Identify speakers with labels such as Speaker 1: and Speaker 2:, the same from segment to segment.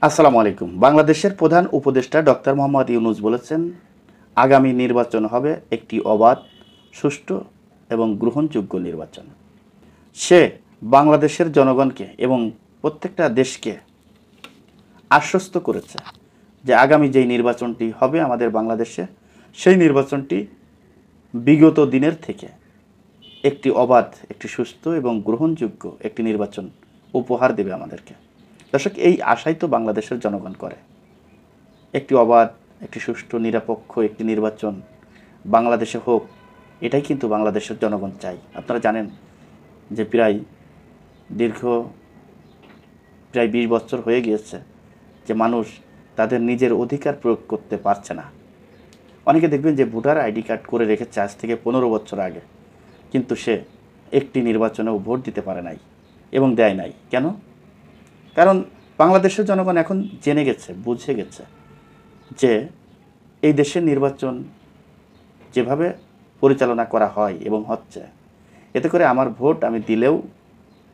Speaker 1: আসসালামু আলাইকুম। বাংলাদেশের প্রধান উপদেষ্টা ডক্টর মোহাম্মদ ইউনূস বলেছেন, আগামী নির্বাচন হবে একটি অবাধ, সুষ্ঠু এবং গ্রহণযোগ্য নির্বাচন। সে বাংলাদেশের জনগণকে এবং প্রত্যেকটা দেশকে আশ্বস্ত করেছে যে আগামী যেই নির্বাচনটি হবে আমাদের বাংলাদেশে, সেই নির্বাচনটি বিগত দিনের থেকে একটি অবাধ, একটি সুস্থ এবং গ্রহণযোগ্য একটি নির্বাচন উপহার দেবে আমাদেরকে। দর্শক, এই আশাই তো বাংলাদেশের জনগণ করে। একটি অবাধ, একটি সুষ্ঠু, নিরপেক্ষ একটি নির্বাচন বাংলাদেশে হোক, এটাই কিন্তু বাংলাদেশের জনগণ চাই। আপনারা জানেন যে প্রায় 20 বছর হয়ে গিয়েছে যে মানুষ তাদের নিজের অধিকার প্রয়োগ করতে পারছে না। অনেকে দেখবেন যে ভোটার আইডি কার্ড করে রেখেছে আজ থেকে 15 বছর আগে, কিন্তু সে একটি নির্বাচনেও ভোট দিতে পারে নাই এবং দেয় নাই। কেন? কারণ বাংলাদেশের জনগণ এখন জেনে গেছে, বুঝে গেছে যে এই দেশের নির্বাচন যেভাবে পরিচালনা করা হয় এবং হচ্ছে, এতে করে আমার ভোট আমি দিলেও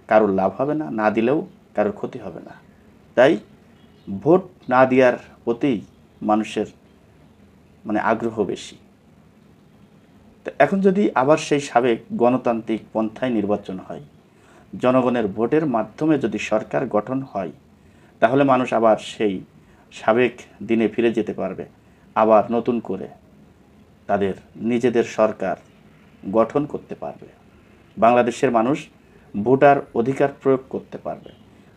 Speaker 1: কারোর লাভ হবে না, না দিলেও কারোর ক্ষতি হবে না। তাই ভোট না দেওয়ার প্রতি মানুষের আগ্রহ বেশি। তো এখন যদি আবার সেই সাবেক গণতান্ত্রিক পন্থায় নির্বাচন হয়, জনগণের ভোটের মাধ্যমে যদি সরকার গঠন হয়, তাহলে মানুষ আবার সেই সাবেক দিনে ফিরে যেতে পারবে। আবার নতুন করে তাদের নিজেদের সরকার গঠন করতে পারবে। বাংলাদেশের মানুষ ভোটার অধিকার প্রয়োগ করতে পারবে।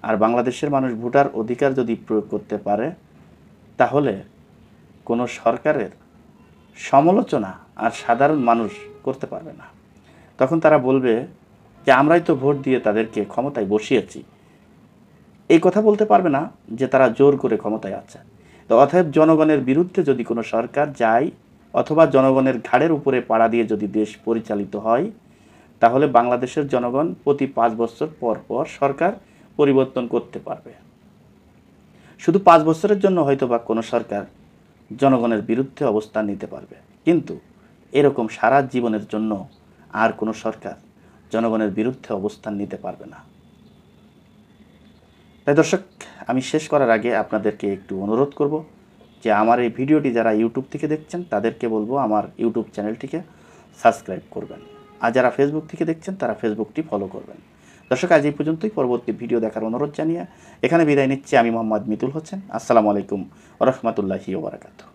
Speaker 1: আর বাংলাদেশের মানুষ ভোটার অধিকার যদি প্রয়োগ করতে পারে, তাহলে কোনো সরকারের সমালোচনা আর সাধারণ মানুষ করতে পারবে না। তখন তারা বলবে যে আমরাই তো ভোট দিয়ে তাদেরকে ক্ষমতায় বসিয়েছি। এই কথা বলতে পারবে না যে তারা জোর করে ক্ষমতায় আছে। তো অতএব জনগণের বিরুদ্ধে যদি কোনো সরকার যায়, অথবা জনগণের ঘাড়ের উপরে পাড়া দিয়ে যদি দেশ পরিচালিত হয়, তাহলে বাংলাদেশের জনগণ প্রতি 5 বছর পর পর সরকার পরিবর্তন করতে পারবে। শুধু 5 বছরের জন্য হয়তো বা কোনো সরকার জনগণের বিরুদ্ধে অবস্থান নিতে পারবে, কিন্তু এরকম সারা জীবনের জন্য আর কোনো সরকার জনগণের বিরুদ্ধে অবস্থান নিতে পারবে না। তাই দর্শক, আমি শেষ করার আগে আপনাদেরকে একটু অনুরোধ করব যে আমার এই ভিডিওটি যারা ইউটিউব থেকে দেখছেন তাদেরকে বলবো আমার ইউটিউব চ্যানেলটিকে সাবস্ক্রাইব করবেন, আর যারা ফেসবুক থেকে দেখছেন তারা ফেসবুকটি ফলো করবেন। দর্শক, আজ এই পর্যন্তই। পরবর্তী ভিডিও দেখার অনুরোধ জানিয়ে এখানে বিদায় নিচ্ছি। আমি মোহাম্মদ মিতুল হোসেন। আসসালামু আলাইকুম ওয়া রাহমাতুল্লাহি ওয়া বারাকাতুহু।